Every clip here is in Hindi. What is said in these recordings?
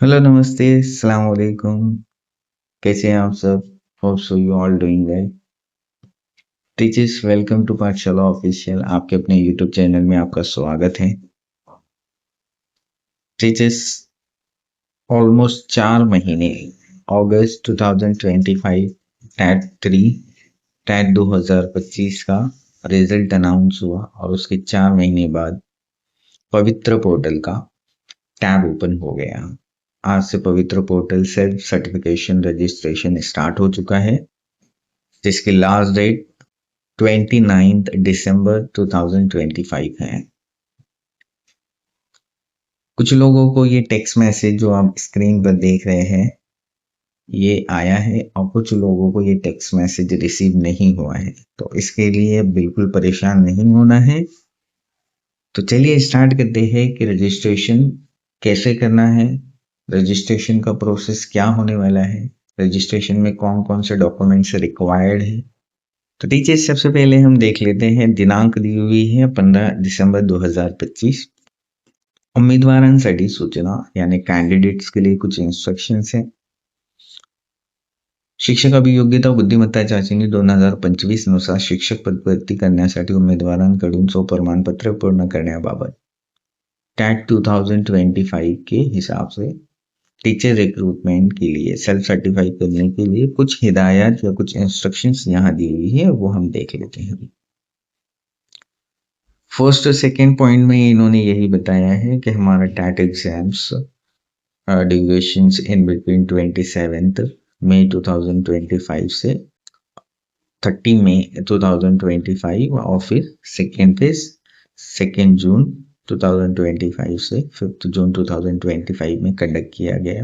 हेलो नमस्ते अस्सलाम वालेकुम। कैसे हैं आप सब? Hope so you all doing well. Teachers welcome to Pathshala official. आपके अपने यूट्यूब चैनल में आपका स्वागत है। टीचर्स ऑलमोस्ट 4 महीने अगस्त 2025 टैट 3 टैट 2025 का रिजल्ट अनाउंस हुआ और उसके 4 महीने बाद पवित्र पोर्टल का टैब ओपन हो गया। आज से पवित्र portal self certification registration start हो चुका है, जिसकी लास्ट डेट 29 दिसंबर 2025 है। कुछ लोगों को ये टेक्स्ट मैसेज जो आप स्क्रीन पर देख रहे हैं ये आया है और कुछ लोगों को ये टेक्स्ट मैसेज रिसीव नहीं हुआ है, तो इसके लिए बिल्कुल परेशान नहीं होना है। तो चलिए स्टार्ट करते हैं कि रजिस्ट्रेशन कैसे करना है, रजिस्ट्रेशन का प्रोसेस क्या होने वाला है, रजिस्ट्रेशन में कौन कौन से डॉक्यूमेंट्स रिक्वायर्ड है। तो टीचर्स सबसे पहले हम देख लेते हैं, दिनांक दी हुई है 15 दिसंबर 2025। उम्मीदवारांसाठी सूचना यानी कैंडिडेट्स के लिए कुछ इंस्ट्रक्शंस हैं। शिक्षक अभियोग्यता बुद्धिमत्ता चाचणी 2025 नुसार शिक्षक पद भरती करण्यासाठी उमेदवारांकडून प्रमाणपत्र पूर्ण करण्याबाबत टैट 2025 के हिसाब से टीचर रिक्रूटमेंट के लिए सेल्फ सर्टिफाई करने के लिए कुछ हिदायत या कुछ इंस्ट्रक्शंस यहाँ दी हुई है, वो हम देख लेते हैं। फर्स्ट और सेकेंड पॉइंट में इन्होंने यही बताया है कि हमारा TET exams durations in between 27 May 2025 से 30 मई 2025 और फिर सेकेंड फेज 2 जून 2025 से 5 जून 2025 में कंडक्ट किया गया।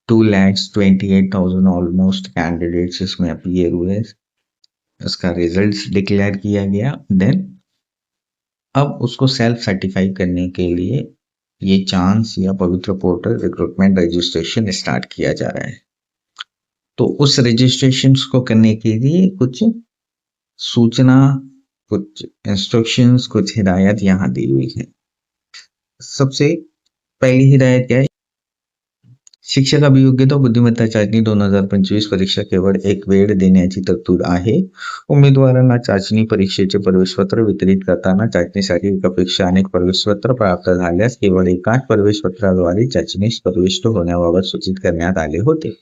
2,28,000 ऑलमोस्ट कैंडिडेट्स इसमें अपीयर हुए, उसका रिजल्ट्स डिक्लेयर किया गया। देन अब उसको सेल्फ सर्टिफाई करने के लिए ये चांस या पवित्र पोर्टल रिक्रूटमेंट रजिस्ट्रेशन स्टार्ट किया जा रहा है। तो उस रजिस्ट्रेशन को करने के लिए कुछ सूचना, कुछ इंस्ट्रक्शंस, कुछ हिदायत यहाँ दी हुई है। सबसे पहली हिदायत क्या है? शिक्षक अभियोग्यता बुद्धिमत्ता चाचणी 2025 परीक्षा केवळ एक वेळ देण्याची तरतूद आहे। उमेदवारांना चाचणी परीक्षेचे प्रवेशपत्र वितरित करताना चाचणीसाठी एकापेक्षा अनेक प्रवेशपत्र प्राप्त झाल्यास केवळ एकाच प्रवेशपत्राद्वारे चाचणीस प्रविष्ट होण्याबाबत सूचित करण्यात आले होते।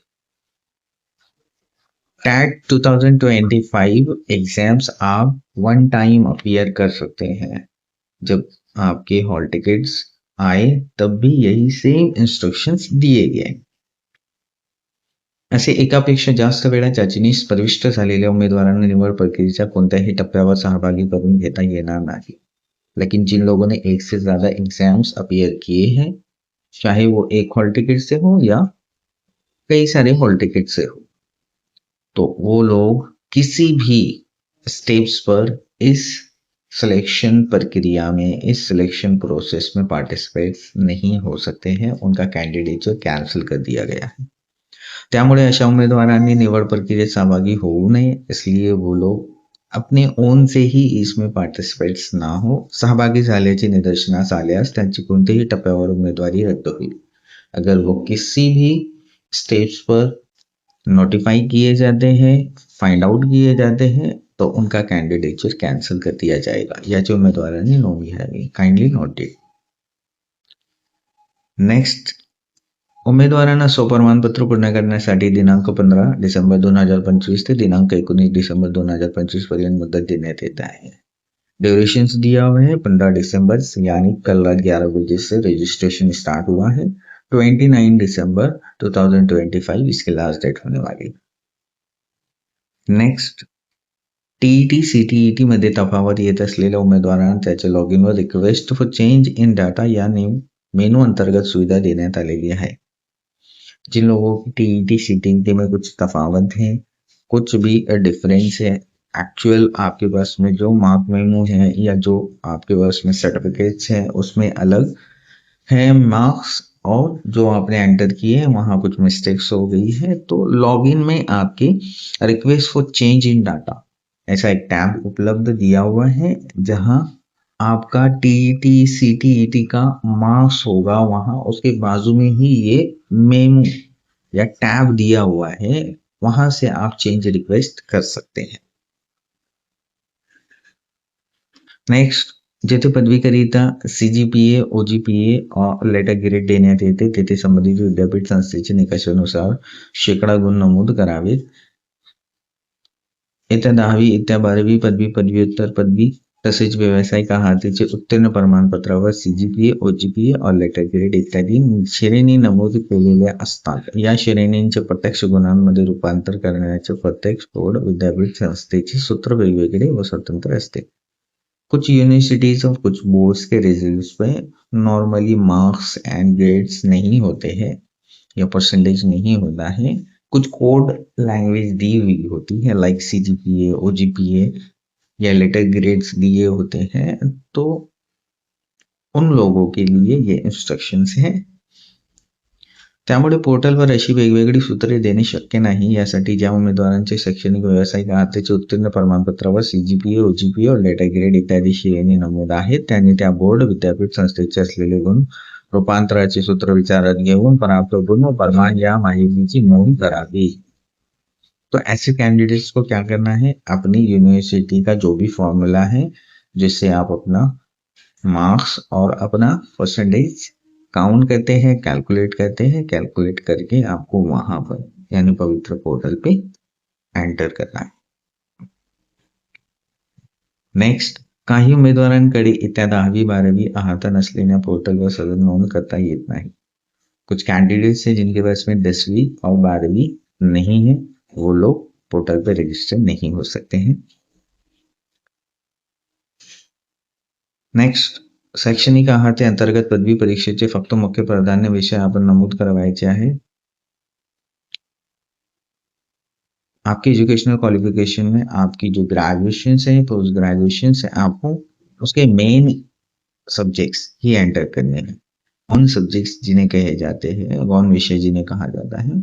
टैट 2025 एग्जाम्स आप वन टाइम अपीयर कर सकते हैं। जब आपके हॉल टिकट्स आए तब भी यही सेम इंस्ट्रक्शंस दिए गए। असे एकापेक्षा जास्त वेळा चाचणीस प्रविष्ट झालेल्या उमेदवारांना निवड प्रक्रियेच्या कोणत्याही टप्प्यावर सहभागी करून घेता येणार नाही। लेकिन जिन लोगों ने एक से ज्यादा एग्जाम्स अपीयर किए हैं, चाहे वो एक हॉल टिकट से हो या कई सारे हॉल टिकट से हो, तो वो लोग किसी भी स्टेप्स पर इस सिलेक्शन प्रक्रिया में, इस सिलेक्शन प्रोसेस में पार्टिसिपेट नहीं हो सकते हैं। उनका कैंडिडेचर कैंसिल कर दिया गया है। त्यामुळे अशा उमेदवारांनी निवड प्रक्रियेत सहभागी होऊ नये, इसलिए वो लोग अपने ओन से ही इसमें पार्टिसिपेट्स ना हो। सहभागी झाल्याचे निदर्शनास आल्यास त्यांची कोणत्याही टप्प्यावर उमेदवारी रद्द होईल। अगर वो किसी भी स्टेप्स पर नोटिफाई किए जाते हैं, फाइंड आउट किए जाते हैं, तो उनका कैंडिडेचर कैंसिल कर दिया जाएगा। याची उमेदवारांनी नोंद घ्यावी, काइंडली नोट इट। नेक्स्ट, उमेदवारांना स्वप्रमाणपत्र पूर्ण करण्यासाठी दिनांक 15 डिसेंबर 2025 ते दिनांक 19 डिसेंबर 2025 पर्यंत मुदत देण्यात येत आहे। ड्यूरेशंस दिया हुआ है 15 दिसंबर यानी कल रात 11 बजे से रजिस्ट्रेशन स्टार्ट हुआ है। 29 दिसंबर 2025 इसकी लास्ट डेट होने वाली। नेक्स्ट, टीईटी सीटीईटी मध्ये तफावत येत असलेल्या उमेदवारांना त्याच्या log in were request for change in data या मेनू अंतर्गत सुविधा देण्यात आलेली है। जिन लोगों की टीईटी सीटीईटी में कुछ तफावत है, कुछ भी डिफरेंस है, एक्चुअल आपके पास में जो मार्क मेमो है या जो आपके पास में सर्टिफिकेट्स हैं उसमें अलग है मार्क्स, और जो आपने एंटर किए हैं वहां कुछ मिस्टेक्स हो गई है, तो लॉगिन में आपकी request for change in data ऐसा एक टैब उपलब्ध दिया हुआ है, जहां आपका टीईटी सीटीईटी का मार्क्स होगा, वहां उसके बाजू में ही ये मेमो या टैब दिया हुआ है, वहां से आप चेंज रिक्वेस्ट कर सकते हैं. नेक्स्ट, जेथे पदवीकरिता सीजीपीए ओजीपीए लेटर ग्रेड देण्यात येते तेथे संबंधित विद्यापीठ संस्थेच्या निकषानुसार शेकडा गुण नमूद करावेत. येत्या 10वी येत्या 12वी पदवी पदव्युत्तर पदवी तसेच व्यावसायिक अर्हतेचे उत्तीर्ण प्रमाणपत्रावर सीजीपीए ओजीपीए और लेटर ग्रेड इत्यादी श्रेणी नमूद केलेल्या असतात. या श्रेणींचे प्रत्यक्ष गुणांमध्ये रूपांतर करण्याचे प्रत्येक बोर्ड विद्यापीठ संस्थेचे सूत्र वेगवेगळे व स्वतंत्र असते. कुछ यूनिवर्सिटीज और कुछ बोर्ड्स के रिजल्ट्स पे नॉर्मली मार्क्स एंड ग्रेड्स नहीं होते हैं या परसेंटेज नहीं होता है. कुछ कोड लैंग्वेज दी हुई होती है, लाइक सीजीपीए ओजीपीए या लेटर ग्रेड्स दिए होते हैं. तो उन लोगों के लिए ये इंस्ट्रक्शंस हैं. त्यामुळे पोर्टलवर अशी वेगवेगळी सूत्रे देणे शक्य नाही. यासाठी ज्या उमेदवारांचे शैक्षणिक व्यावसायिक अर्हतेचे उत्तीर्ण प्रमाणपत्रावर सीजीपीए ओजीपीए और लेटर ग्रेड इत्यादी श्रेणी नमूद आहेत त्यांनी त्या बोर्ड विद्यापीठ संस्थेचे असलेले गुण रूपांतराचे सूत्र विचारात घेऊन प्राप्त गुण व प्रमाण या माहितीची नोंद करावी. तो ऐसे कैंडिडेट्स को क्या करना है, अपनी यूनिवर्सिटी का जो भी फॉर्मूला है जिससे आप अपना मार्क्स और अपना परसेंटेज काउंट करते हैं, कैलकुलेट करते हैं, कैलकुलेट करके आपको वहां पर यानी पवित्र पोर्टल पे एंटर करना है. नेक्स्ट, काही उमेदवारांकडे येत्या 10वी 12वी अर्हता नसलेल्या पोर्टलवर सदर नोंद करता येत नाही. कुछ कैंडिडेट्स हैं जिनके पास में 10वीं और 12वीं नहीं है, वो लोग पोर्टल पे रजिस्टर नहीं हो सकते हैं. नेक्स्ट, शैक्षणिक अर्हते अंतर्गत पदवी परीक्षेचे फक्त मुख्य प्राधान्य विषय आपण नमूद करवायचे आहे. आपके एजुकेशनल क्वालिफिकेशन में आपकी जो ग्रेजुएशन है, पोस्ट ग्रेजुएशन है, आपको उसके मेन सब्जेक्ट्स ही एंटर करने हैं. उन सब्जेक्ट्स जिन्हें कहे जाते हैं, कौन विषय जिन्हें कहा जाता है,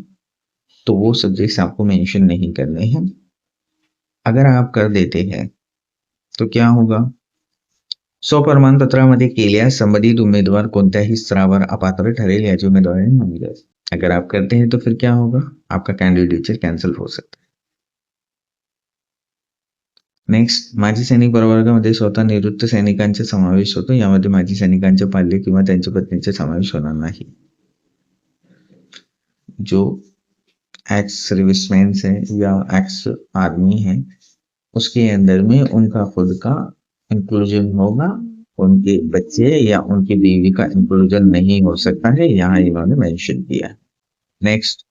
तो वो सब्जेक्ट्स आपको मेंशन नहीं करने हैं. अगर आप कर देते हैं तो क्या होगा, स्वप्रमाणपत्रामध्ये केल्यास संबंधित उमेदवार कोणत्याही स्तरावर अपात्र ठरेल याची उमेदवारी नोंदली जाते. अगर आप करते हैं तो फिर क्या होगा, आपका कैंडिडेचर कैंसिल हो सकता है. नेक्स्ट, माजी सैनिक प्रवर्गामध्ये स्वतः निवृत्त सैनिकांचा समावेश होतो. यामध्ये माजी सैनिकांचे पाल्य किंवा त्यांच्या पत्नीचा समावेश होणार नाही. जो एक्स सर्विसमैन है या एक्स आर्मी है उसके अंदर में उनका खुद का इंक्लूजन होगा, उनके बच्चे या उनकी बीवी का इंक्लूजन नहीं हो सकता है, यहाँ इन्होंने मेंशन किया. नेक्स्ट,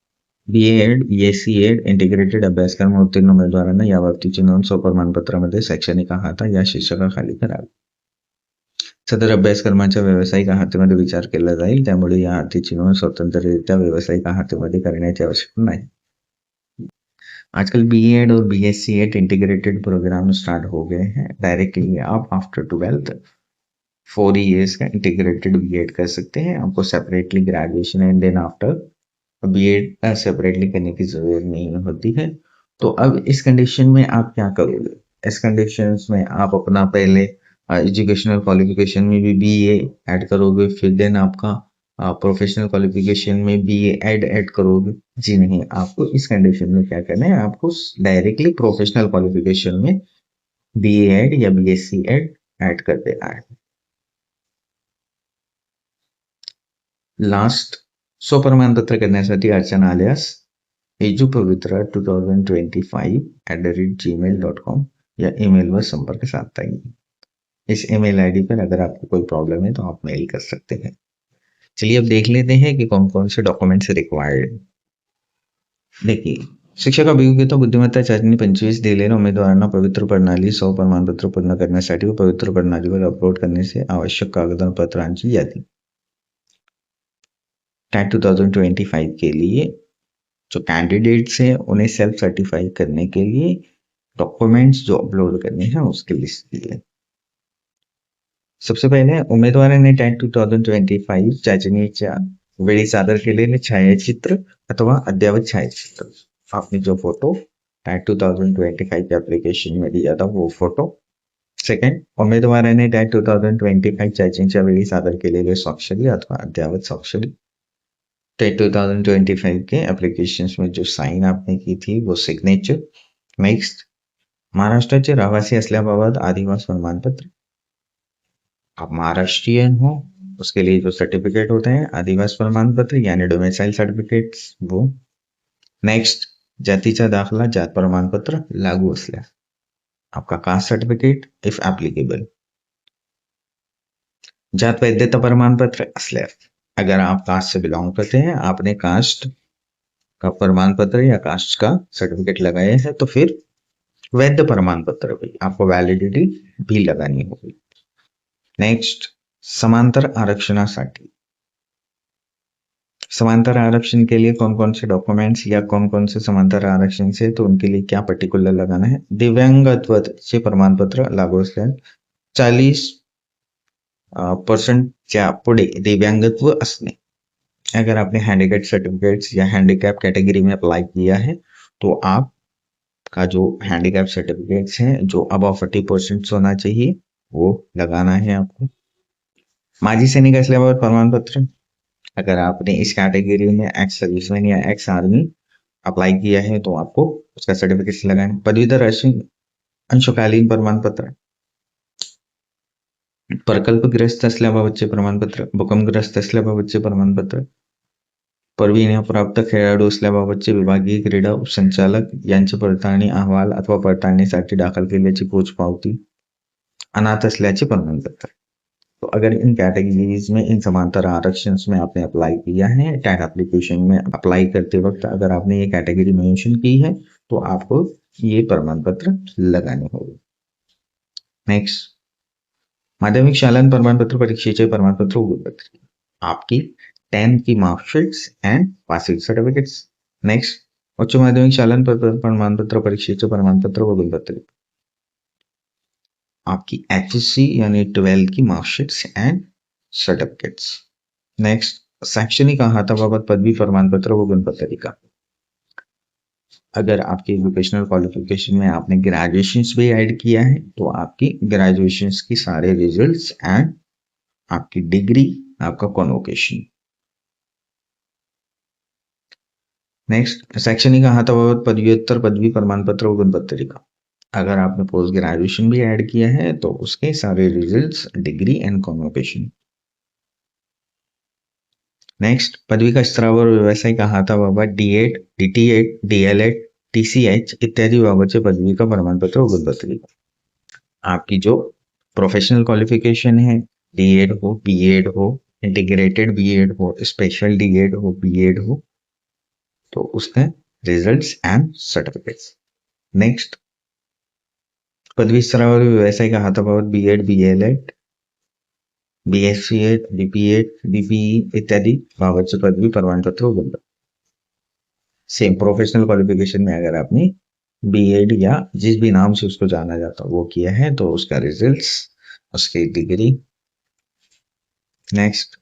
बीएड बीएससीएड इंटिग्रेटेड अभ्यासक्रम उत्तीर्ण उमेदवारांना याबाबतीची नोंद स्वप्रमाणपत्रामध्ये शैक्षणिक अर्हता या शीर्षकाखाली करावी. सदर अभ्यासक्रमाच्या व्यावसायिक अर्हतेमध्ये विचार केला जाईल, त्यामुळे या अर्हतेची नोंद स्वतंत्ररित्या व्यावसायिक अर्हतेमध्ये करण्याची आवश्यकता नाही. आजकल बीएड और बीएससीएड इंटीग्रेटेड प्रोग्राम स्टार्ट हो गए हैं. डायरेक्टली आप आफ्टर 12th 4 years का इंटीग्रेटेड बीएड कर सकते हैं. आपको separately graduation and then after BEd separately करने की जरूरत नहीं होती है. तो अब इस कंडीशन में आप क्या करोगे, इस कंडीशन में आप अपना पहले एजुकेशनल क्वालिफिकेशन में भी बीए ऐड करोगे, फिर देन आपका प्रोफेशनल क्वालिफिकेशन में बीए ऐड करोगे. जी नहीं, आपको इस कंडीशन में क्या करना है, आपको डायरेक्टली प्रोफेशनल क्वालिफिकेशन में बीए ऐड या बीएससी ऐड कर देना है. लास्ट, स्वप्रमाणपत्र करण्यासाठी अडचण आल्यास edupavitra2025@gmail.com या ईमेलवर संपर्क साधता येईल. इस ईमेल आईडी पर अगर आपको कोई प्रॉब्लम है तो आप मेल कर सकते हैं. चलिए अब देख लेते हैं कि कौन कौन से डॉक्युमेंट्स रिक्वायर्ड. देखिए, शिक्षक अभियोग्यता बुद्धिमत्ता चाचणी 25 दिलेल्या उमेदवारांना पवित्र प्रणाली स्वप्रमाणपत्र पूर्ण करण्यासाठी व पवित्र प्रणालीवर अपलोड करने से आवश्यक कागदपत्रांची यादी. टैट 2025 के लिए जो कैंडिडेट्स हैं उन्हें सेल्फ सर्टिफाई करने के लिए डॉक्युमेंट्स जो अपलोड करने हैं उसकी लिस्ट दी है. सबसे पहिले उमेदवारांनी टॅट 2025 चाचणीच्या वेळी सादर केलेले छायाचित्र अथवा अद्ययावत छायाचित्र, आपने जो फोटो टैट 2025 एप्लीकेशन में दिया था वो फोटो सेकंड, उमेदवाराने त्या 2025 चाचणीच्या वेळी सादर केलेले स्वाक्षरी अथवा अद्ययावत स्वाक्षरी। टेट 2025 के एप्लीकेशंस में जो साइन आपने की थी वो सिग्नेचर। नेक्स्ट, महाराष्ट्राचे रहिवासी असल्याबाबत आदिवासी प्रमाणपत्र। आप महाराष्ट्रीयन हो उसके लिए जो सर्टिफिकेट होते हैं आदिवासी प्रमाणपत्र यानी डोमिसाइल सर्टिफिकेट्स वो। नेक्स्ट, जातीचा दाखला जात प्रमाणपत्र लागू असल्यास। आपका कास्ट सर्टिफिकेट इफ एप्लीकेबल। जात वैधता प्रमाणपत्र असल्यास, अगर आप कास्ट से बिलोंग करते हैं, आपने कास्ट का प्रमाण पत्र या कास्ट का सर्टिफिकेट लगाए हैं, तो फिर वैध प्रमाण पत्र भी आपको वैलिडिटी भी लगानी होगी। नेक्स्ट, समांतर आरक्षणासाठी। समांतर आरक्षण के लिए कौन कौन से डॉक्यूमेंट्स या कौन कौन से समांतर आरक्षण से, तो उनके लिए क्या पर्टिकुलर लगाना है। दिव्यांगत्वाचे प्रमाणपत्र लागू असल्यास 40% पुढे दिव्यांगत्व असणे। अगर आपने हैंडीकैप सर्टिफिकेट्स या हैंडीकैप कैटेगरी में अप्लाई किया है तो आपका जो हैंडीकैप सर्टिफिकेट्स हैं जो अबव 40% होना चाहिए वो लगाना है आपको। माजी सैनिक असल्याबाबत प्रमाणपत्र, अगर आपने इस कैटेगरी में एक्स सर्विसमैन या एक्स आर्मी अप्लाई किया है तो आपको उसका सर्टिफिकेट लगाना। पदवीधर अंशकालीन प्रमाणपत्र, प्रकल्पग्रस्त असल्याबाबतचे प्रमाणपत्र, भूकंपग्रस्त असल्याबाबतचे प्रमाणपत्र, परवानगी प्राप्त खेळाडू असल्याबाबतचे विभागीय क्रीडा उपसंचालक यांचे पडताळणी अहवाल अथवा पडताळणीसाठी दाखल केल्याची पोचपावती, अनाथ असल्याचे प्रमाणपत्र। तो अगर इन कैटेगरीज में इन समांतर आरक्षण में आपने अप्लाई किया है, टैग एप्लीकेशन में अप्लाई करते वक्त अगर आपने ये कैटेगरी मेंशन की है तो आपको ये प्रमाण पत्र लगाने होंगे। नेक्स्ट, माध्यमिक शालांत प्रमाणपत्र परीक्षेचे प्रमाणपत्र उपलब्ध, आपकी 10 की marksheets and passing certificates. Next, उच्च माध्यमिक शालांत प्रमाणपत्र परीक्षेचे प्रमाणपत्र उपलब्ध, आपकी HSC यानी 12 की मार्कशीट्स एंड सर्टिफिकेट्स। नेक्स्ट, शैक्षणिक अहाताबाबत पदवी प्रमाणपत्र व गुणपत्रिका। अगर आपके एजुकेशनल क्वालिफिकेशन में आपने ग्रेजुएशन भी ऐड किया है तो आपकी ग्रेजुएशन की सारे रिजल्ट्स एंड आपकी डिग्री, आपका कॉन्वोकेशन। नेक्स्ट, शैक्षणिक अहाताबाबत पदव्युत्तर पदवी प्रमाणपत्र व गुणपत्रिका। अगर आपने पोस्ट ग्रेजुएशन भी ऐड किया है तो उसके सारे results, degree and convocation. Next, पदवी का स्तरावर व्यावसायिक अहाताबाबत D.Ed, DT.Ed, DL.Ed, TCH इत्यादी बाबतचे पदवी का प्रमाणपत्र व गुणपत्रिका। आपकी जो प्रोफेशनल क्वालिफिकेशन है, D.Ed हो, B.Ed हो, इंटीग्रेटेड B.Ed हो, स्पेशल D.Ed हो, B.Ed हो, तो उसके रिजल्ट्स एंड सर्टिफिकेट्स। नेक्स्ट, पदवी स्तरावर व्यावसायिक अहाताबाबत B.Ed, B.L.Ed, BSc.Ed, BP.Ed, BPE इत्यादी बाबतचे पदवी प्रमाणपत्र उपलब्ध। सेम प्रोफेशनल क्वालिफिकेशन में अगर आपने B.Ed या जिस भी नाम से उसको जाना जाता है वो किया है तो उसका रिजल्ट्स, उसकी डिग्री। नेक्स्ट,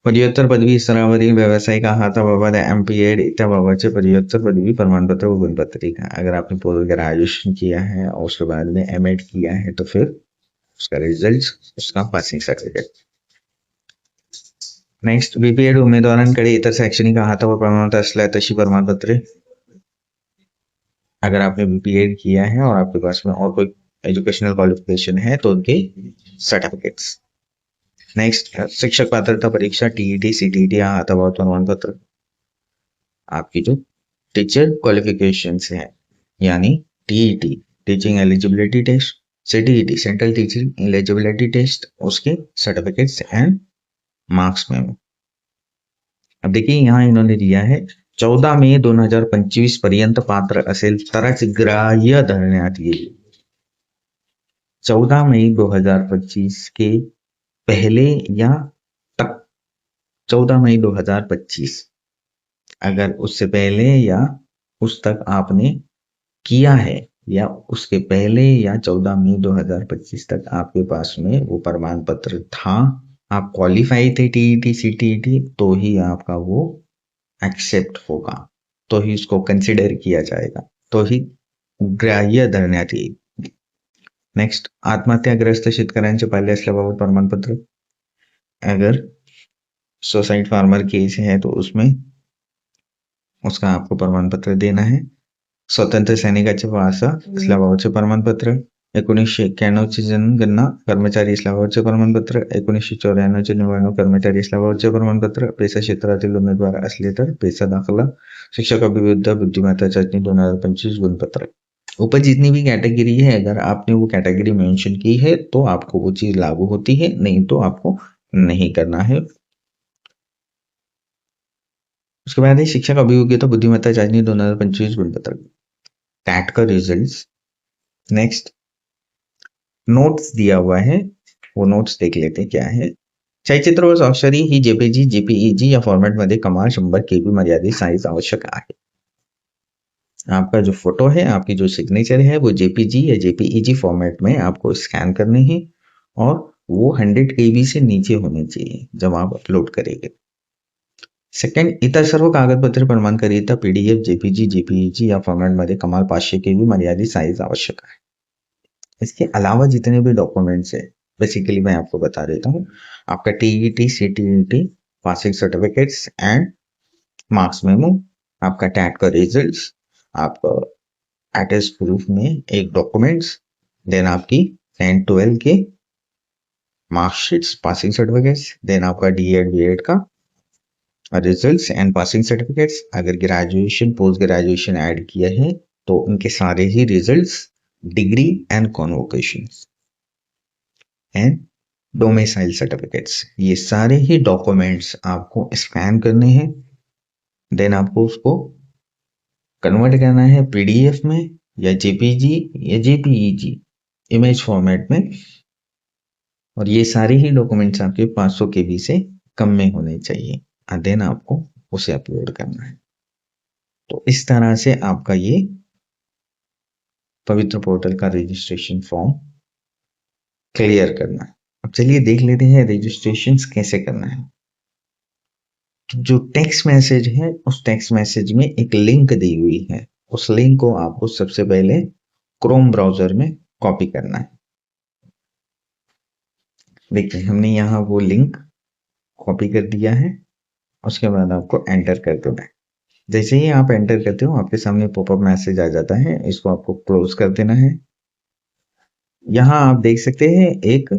पदव्युत्तर पदवी स्तरावरील व्यावसायिक अहाताबाबत MPEd इत्याबाबतचे पदव्युत्तर पदवी प्रमाणपत्र व गुणपत्रिका। अगर आपने पोस्ट ग्रेजुएशन किया है और उसके बाद में M.Ed किया है तो फिर उसका रिजल्ट, उसका पासिंग सर्टिफिकेट। नेक्स्ट, BPEd उमेदवारांकडे इतर शैक्षणिक अहाता प्रमाणपत्र असल्या तशी प्रमाणपत्रे। अगर आपने BPEd किया है और आपके पास में और कोई एजुकेशनल क्वालिफिकेशन है तो उनके सर्टिफिकेट्स। नेक्स्ट, शिक्षक पात्रता परीक्षा TET, CTET अहाता प्रमाणपत्र। आपकी जो टीचर क्वालिफिकेशंस हैं यानी TET, teaching eligibility test, CTET, central teaching eligibility test, उसके सर्टिफिकेट्स एंड मार्क्स में। अब देखिए यहाँ इन्होंने दिया है 14 मे 2025 पर्यंत पात्र असेल तरच ग्राह्य धरण्यात येईल। 14 मई 2025 के पहले या तक, 14 मई 2025, अगर उससे पहले या उस तक आपने किया है या उसके पहले या 14 मई 2025 तक आपके पास में वो प्रमाण पत्र था, आप क्वालिफाई थे TET, CTET, तो ही आपका वो एक्सेप्ट होगा, तो ही उसको कंसिडर किया जाएगा, तो ही ग्राह्य धरण्यात येईल. नेक्स्ट, आत्महत्याग्रस्त शेतकऱ्यांचे पाहिले असल्याबाबत प्रमाणपत्र. अगर सुसाइड फार्मर केस है तो उसमें उसका आपको प्रमाण पत्र देना है. स्वतंत्र सैनिकाचे वारसा असल्याबाबतचे प्रमाणपत्र. 1991ची जनगणना कर्मचारी असल्याबाबतचे प्रमाणपत्र. 1994ची निवडणूक कर्मचारी असल्याबाबतचे प्रमाणपत्र. पेसा क्षेत्रातील उमेदवार असले तर पेसा दाखला. शिक्षक अभिविद्या बुद्धिमत्ता चाचणी 2025 गुणपत्र. ऊपर जितनी भी कैटेगरी है, अगर आपने वो कैटेगरी मेंशन की है तो आपको वो चीज लागू होती है, नहीं तो आपको नहीं करना है. उसके बाद है शिक्षक अभियोग्यता बुद्धिमत्ता चाचणी 2025 गुणपत्र. टैट का रिजल्ट. नेक्स्ट, नोट्स दिया हुआ है, वो नोट्स देख लेते हैं क्या है. छायाचित्र व स्वाक्षरी ही जेपीजी, जेपीईजी या फॉर्मेटमध्ये कमाल 100 KB मर्यादित साइज आवश्यक आहे. आपका जो फोटो है, आपकी जो सिग्नेचर है, वो जेपीजी या जेपीईजी फॉर्मेट में आपको स्कैन करने हैं और वो 100 KB से नीचे होने चाहिए जब आप अपलोड करेंगे. सेकंड, इतर सर्व कागदपत्रे प्रमाणकरिता पीडीएफ, जेपीजी, जेपीईजी या फॉर्मेटमध्ये कमाल 500 KB मर्यादित साइज आवश्यक है. इसके अलावा जितने भी डॉक्यूमेंट्स है, बेसिकली मैं आपको बता देता हूँ. आपका TET, CTET, passing certificates and marks memo, आपका टैट का रिजल्ट्स, आपका एड्रेस प्रूफ में एक डॉक्यूमेंट्स, देन आपकी 10-12 के मार्कशीट्स, पासिंग सर्टिफिकेट्स, देन आपका डीएड बीएड का रिजल्ट्स एंड पासिंग सर्टिफिकेट्स. अगर ग्रेजुएशन, पोस्ट ग्रेजुएशन ऐड किया है तो उनके सारे ही results, degree and convocations and domicile certificates, ये सारे ही डॉक्यूमेंट्स आपको स्कैन करने हैं. देन आपको उसको कन्वर्ट करना है पीडीएफ में या जेपीजी या जेपीईजी इमेज फॉर्मेट में, और ये सारे ही डॉक्यूमेंट्स आपके 500 KB से कम में होने चाहिए. देन आपको उसे अपलोड करना है. तो इस तरह से आपका ये पवित्र पोर्टल का रजिस्ट्रेशन फॉर्म क्लियर करना है. अब चलिए देख लेते हैं रजिस्ट्रेशन कैसे करना है. जो टेक्स्ट मैसेज है, उस टेक्स्ट मैसेज में एक लिंक दी हुई है. उस लिंक को आपको सबसे पहले क्रोम ब्राउजर में कॉपी करना है. देखिए, हमने यहाँ वो लिंक कॉपी कर दिया है. उसके बाद आपको एंटर कर देना है. जैसे ही आप एंटर करते हो, आपके सामने पॉपअप मैसेज आ जाता है. इसको आपको क्लोज कर देना है. यहाँ आप देख सकते हैं एक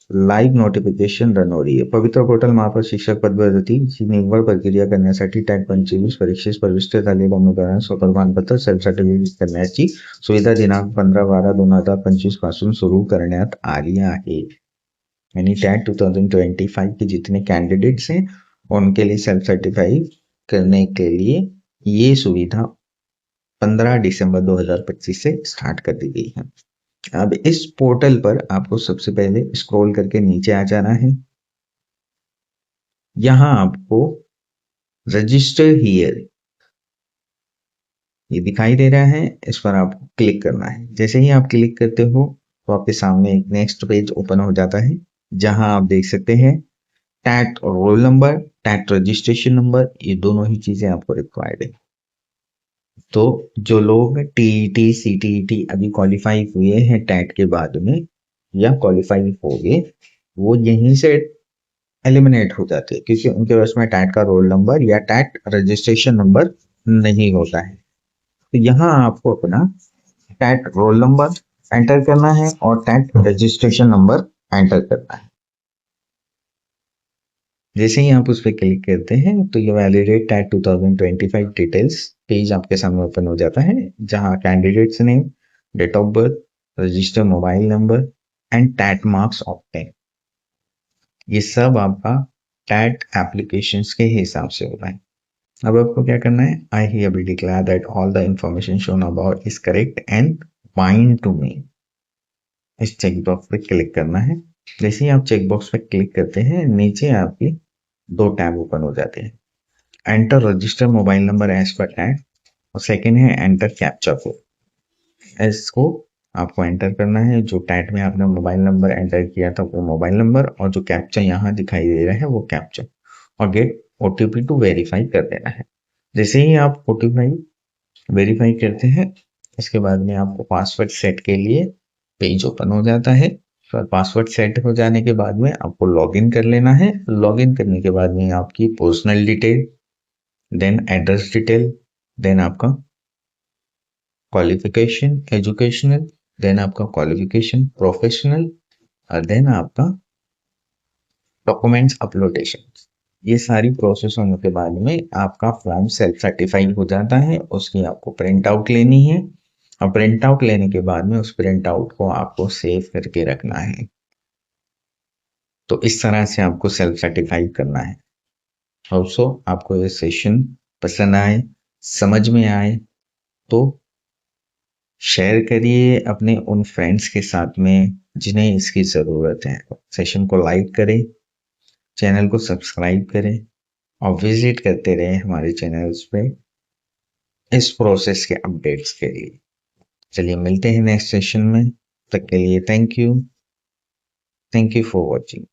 लाईव्ह नोटिफिकेशन रन हो रही आहे. पवित्र पोर्टल मार्फत शिक्षक पदभरतीची निवड प्रक्रिया करण्यासाठी टॅट 25 परीक्षेस प्रविष्ट झालेल्या उमेदवारांना स्वप्रमाणपत्र सेल्फ सर्टिफिकेट करण्याची सुविधा दिनांक 15/12/2025 पासून सुरू करण्यात आली आहे. यानी टैट 2025 के जितने कैंडिडेट्स हैं उनके लिए सेल्फ सर्टिफाई करने के लिए ये सुविधा 15 दिसंबर 2025 से स्टार्ट कर दी गई है. अब इस पोर्टल पर आपको सबसे पहले स्क्रॉल करके नीचे आ जाना है. यहां आपको रजिस्टर हियर ये दिखाई दे रहा है, इस पर आपको क्लिक करना है. जैसे ही आप क्लिक करते हो तो आपके सामने एक नेक्स्ट पेज ओपन हो जाता है, जहां आप देख सकते हैं TET roll number, TET registration number, ये दोनों ही चीजें आपको रिक्वायर्ड है. तो जो लोग टीईटी, सीटीईटी अभी क्वालिफाई हुए हैं टैट के बाद में या क्वालिफाई हो गए, वो यहीं से एलिमिनेट हो जाते हैं, क्योंकि उनके पास में टैट का रोल नंबर या टैट रजिस्ट्रेशन नंबर नहीं होता है. तो यहाँ आपको अपना टैट रोल नंबर एंटर करना है और टैट रजिस्ट्रेशन नंबर एंटर करना है. जैसे ही आप उस पर क्लिक करते हैं तो ये वैलिडेट टैट 2025 डिटेल्स पेज आपके सामने ओपन हो जाता है, जहां candidates name, date of birth, register mobile number and TET marks obtain, ये सब आपका टैट एप्लीकेशंस के हिसाब से होता है. अब आपको क्या करना है, I hereby declare that all the information shown about is correct and bind to me, इस चेकबॉक्स पे क्लिक करना है. जैसे ही आप चेकबॉक्स पे क्लिक करते हैं, नीचे आपकी दो टैब ओपन हो जाते हैं. Enter register mobile number as पर टैग और सेकेंड है एंटर कैप्चा कोड. इसको आपको एंटर करना है. जो टैग में आपने मोबाइल नंबर एंटर किया था वो मोबाइल नंबर, और जो कैप्चा यहाँ दिखाई दे रहा है वो कैप्चा, और गेट ओटीपी टू वेरीफाई कर देना है. जैसे ही आप ओटीपी वेरीफाई करते हैं इसके बाद में आपको पासवर्ड सेट के लिए पेज ओपन हो जाता है। और पासवर्ड सेट हो जाने के बाद में आपको लॉगिन कर लेना है। लॉगिन करने के बाद में आपकी personal detail, then address detail, then आपका क्वालिफिकेशन एजुकेशनल, देन आपका क्वालिफिकेशन प्रोफेशनल, और देन आपका डॉक्यूमेंट्स अपलोडेशन। ये सारी प्रोसेस होने के बाद में आपका फॉर्म सेल्फ सर्टिफाइड हो जाता है। उसकी आपको प्रिंट आउट लेनी है, और प्रिंट आउट लेने के बाद में उस प्रिंट आउट को आपको सेव करके रखना है। तो इस तरह से आपको सेल्फ सर्टिफाइड करना है। ऑल्सो आपको ये सेशन पसंद आए, समझ में आए, तो शेयर करिए अपने उन फ्रेंड्स के साथ में जिन्हें इसकी ज़रूरत है। सेशन को लाइक करें, चैनल को सब्सक्राइब करें, और विजिट करते रहे हमारे चैनल्स पे इस प्रोसेस के अपडेट्स के लिए। चलिए मिलते हैं नेक्स्ट सेशन में, तब तक के लिए थैंक यू फॉर वॉचिंग।